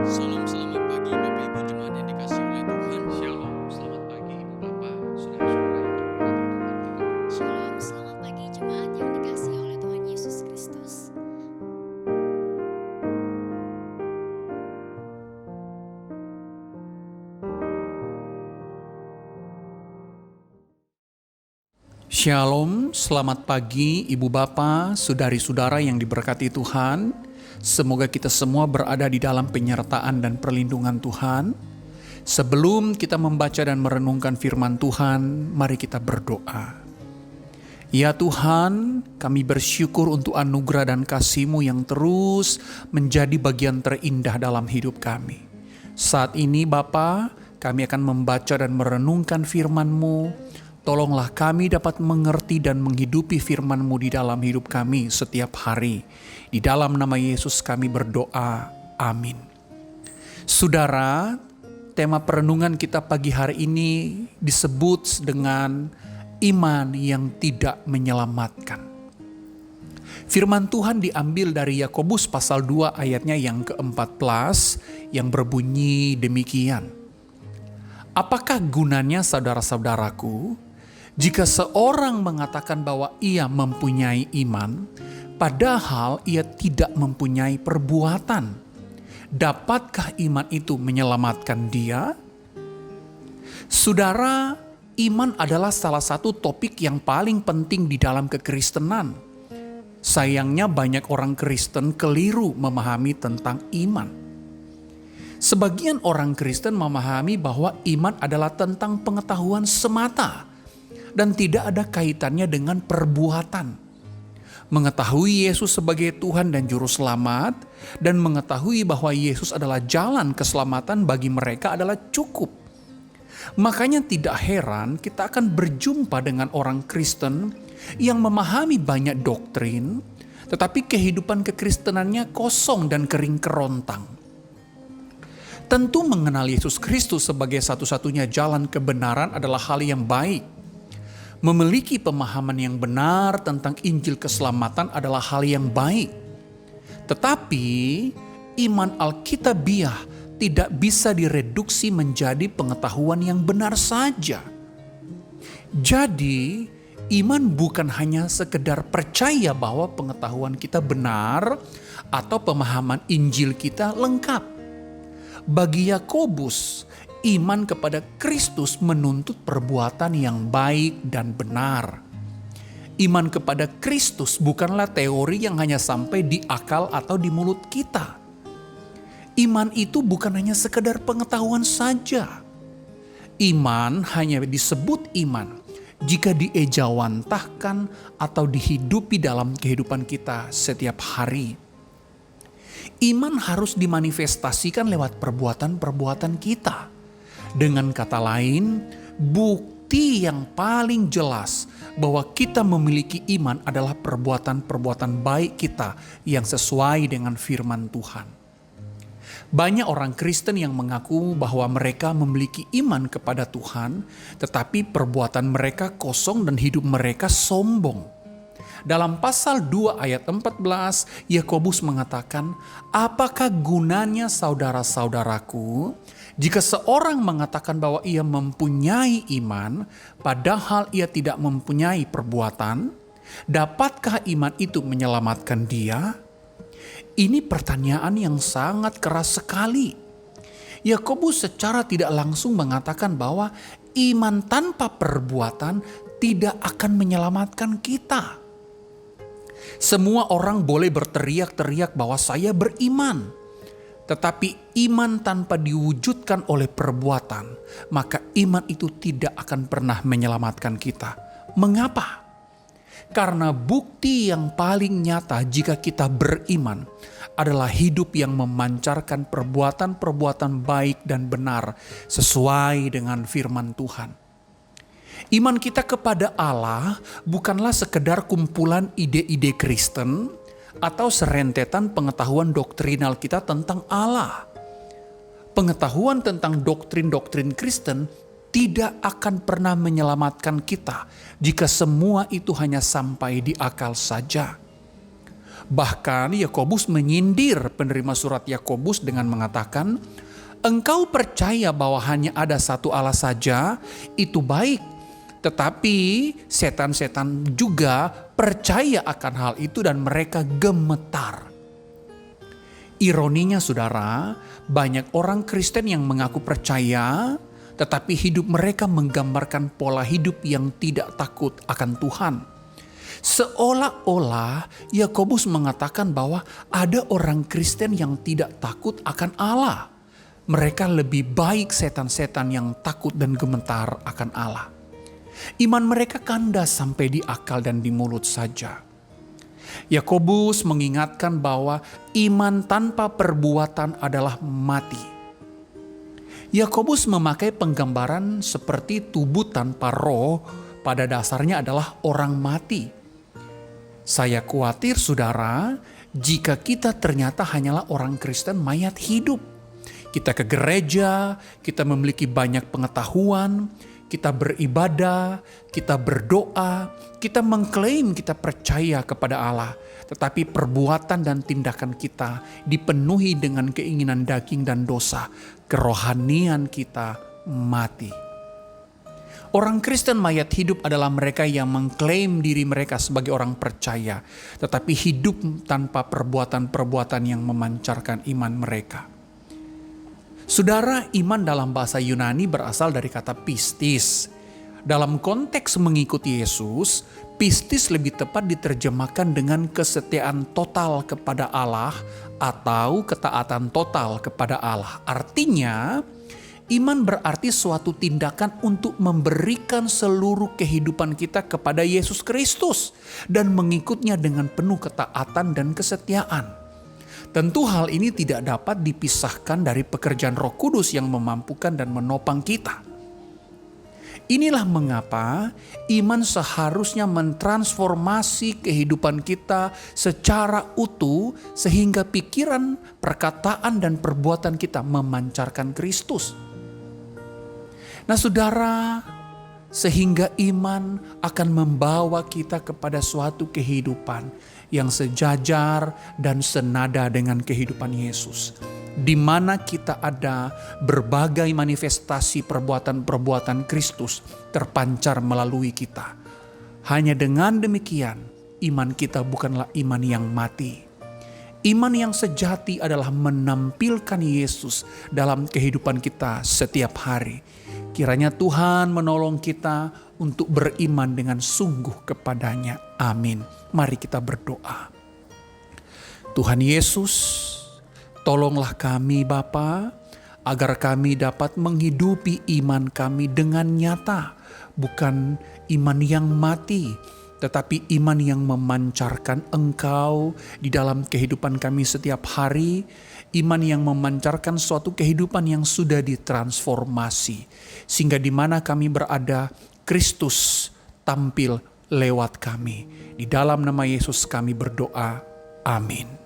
Salam, selamat pagi Bapak Ibu jemaat yang dikasihi oleh Tuhan. Shalom, selamat pagi Ibu Bapak, saudara-saudara yang diberkati Tuhan kita. Shalom, selamat pagi jemaat yang dikasihi oleh Tuhan Yesus Kristus. Shalom, selamat pagi Ibu Bapak, saudari-saudara yang diberkati Tuhan. Semoga kita semua berada di dalam penyertaan dan perlindungan Tuhan. Sebelum kita membaca dan merenungkan firman Tuhan, mari kita berdoa. Ya Tuhan, kami bersyukur untuk anugerah dan kasih-Mu yang terus menjadi bagian terindah dalam hidup kami. Saat ini Bapa, kami akan membaca dan merenungkan firman-Mu. Tolonglah kami dapat mengerti dan menghidupi firman-Mu di dalam hidup kami setiap hari. Di dalam nama Yesus kami berdoa. Amin. Saudara, tema perenungan kita pagi hari ini disebut dengan iman yang tidak menyelamatkan. Firman Tuhan diambil dari Yakobus pasal 2 ayatnya yang ke-14 yang berbunyi demikian. Apakah gunanya saudara-saudaraku, jika seorang mengatakan bahwa ia mempunyai iman, padahal ia tidak mempunyai perbuatan? Dapatkah iman itu menyelamatkan dia? Saudara, iman adalah salah satu topik yang paling penting di dalam kekristenan. Sayangnya banyak orang Kristen keliru memahami tentang iman. Sebagian orang Kristen memahami bahwa iman adalah tentang pengetahuan semata dan tidak ada kaitannya dengan perbuatan. Mengetahui Yesus sebagai Tuhan dan Juru Selamat dan mengetahui bahwa Yesus adalah jalan keselamatan bagi mereka adalah cukup. Makanya tidak heran kita akan berjumpa dengan orang Kristen yang memahami banyak doktrin, tetapi kehidupan kekristenannya kosong dan kering kerontang. Tentu mengenal Yesus Kristus sebagai satu-satunya jalan kebenaran adalah hal yang baik. Memiliki pemahaman yang benar tentang Injil keselamatan adalah hal yang baik. Tetapi iman Alkitabiah tidak bisa direduksi menjadi pengetahuan yang benar saja. Jadi, iman bukan hanya sekedar percaya bahwa pengetahuan kita benar atau pemahaman Injil kita lengkap. Bagi Yakobus, iman kepada Kristus menuntut perbuatan yang baik dan benar. Iman kepada Kristus bukanlah teori yang hanya sampai di akal atau di mulut kita. Iman itu bukan hanya sekedar pengetahuan saja. Iman hanya disebut iman jika diejawantahkan atau dihidupi dalam kehidupan kita setiap hari. Iman harus dimanifestasikan lewat perbuatan-perbuatan kita. Dengan kata lain, bukti yang paling jelas bahwa kita memiliki iman adalah perbuatan-perbuatan baik kita yang sesuai dengan firman Tuhan. Banyak orang Kristen yang mengaku bahwa mereka memiliki iman kepada Tuhan, tetapi perbuatan mereka kosong dan hidup mereka sombong. Dalam pasal 2 ayat 14, Yakobus mengatakan, apakah gunanya saudara-saudaraku, jika seorang mengatakan bahwa ia mempunyai iman, padahal ia tidak mempunyai perbuatan, dapatkah iman itu menyelamatkan dia? Ini pertanyaan yang sangat keras sekali. Yakobus secara tidak langsung mengatakan bahwa iman tanpa perbuatan tidak akan menyelamatkan kita. Semua orang boleh berteriak-teriak bahwa saya beriman. Tetapi iman tanpa diwujudkan oleh perbuatan, maka iman itu tidak akan pernah menyelamatkan kita. Mengapa? Karena bukti yang paling nyata jika kita beriman adalah hidup yang memancarkan perbuatan-perbuatan baik dan benar sesuai dengan firman Tuhan. Iman kita kepada Allah bukanlah sekedar kumpulan ide-ide Kristen atau serentetan pengetahuan doktrinal kita tentang Allah. Pengetahuan tentang doktrin-doktrin Kristen tidak akan pernah menyelamatkan kita jika semua itu hanya sampai di akal saja. Bahkan Yakobus menyindir penerima surat Yakobus dengan mengatakan, engkau percaya bahwa hanya ada satu Allah saja, itu baik. Tetapi setan-setan juga percaya akan hal itu dan mereka gemetar. Ironinya saudara, banyak orang Kristen yang mengaku percaya, tetapi hidup mereka menggambarkan pola hidup yang tidak takut akan Tuhan. Seolah-olah Yakobus mengatakan bahwa ada orang Kristen yang tidak takut akan Allah. Mereka lebih baik setan-setan yang takut dan gemetar akan Allah. Iman mereka kandas sampai di akal dan di mulut saja. Yakobus mengingatkan bahwa iman tanpa perbuatan adalah mati. Yakobus memakai penggambaran seperti tubuh tanpa roh, pada dasarnya adalah orang mati. Saya khawatir saudara, jika kita ternyata hanyalah orang Kristen mayat hidup. Kita ke gereja, kita memiliki banyak pengetahuan, kita beribadah, kita berdoa, kita mengklaim kita percaya kepada Allah. Tetapi perbuatan dan tindakan kita dipenuhi dengan keinginan daging dan dosa. Kerohanian kita mati. Orang Kristen mayat hidup adalah mereka yang mengklaim diri mereka sebagai orang percaya. Tetapi hidup tanpa perbuatan-perbuatan yang memancarkan iman mereka. Saudara, iman dalam bahasa Yunani berasal dari kata pistis. Dalam konteks mengikuti Yesus, pistis lebih tepat diterjemahkan dengan kesetiaan total kepada Allah atau ketaatan total kepada Allah. Artinya, iman berarti suatu tindakan untuk memberikan seluruh kehidupan kita kepada Yesus Kristus dan mengikutnya dengan penuh ketaatan dan kesetiaan. Tentu hal ini tidak dapat dipisahkan dari pekerjaan Roh Kudus yang memampukan dan menopang kita. Inilah mengapa iman seharusnya mentransformasi kehidupan kita secara utuh sehingga pikiran, perkataan, dan perbuatan kita memancarkan Kristus. Nah saudara, sehingga iman akan membawa kita kepada suatu kehidupan yang sejajar dan senada dengan kehidupan Yesus. Di mana kita ada berbagai manifestasi perbuatan-perbuatan Kristus terpancar melalui kita. Hanya dengan demikian, iman kita bukanlah iman yang mati. Iman yang sejati adalah menampilkan Yesus dalam kehidupan kita setiap hari. Kiranya Tuhan menolong kita untuk beriman dengan sungguh kepadanya. Amin. Mari kita berdoa. Tuhan Yesus, tolonglah kami Bapa, agar kami dapat menghidupi iman kami dengan nyata. Bukan iman yang mati, tetapi iman yang memancarkan Engkau di dalam kehidupan kami setiap hari. Iman yang memancarkan suatu kehidupan yang sudah ditransformasi. Sehingga di mana kami berada, Kristus tampil lewat kami. Di dalam nama Yesus kami berdoa. Amin.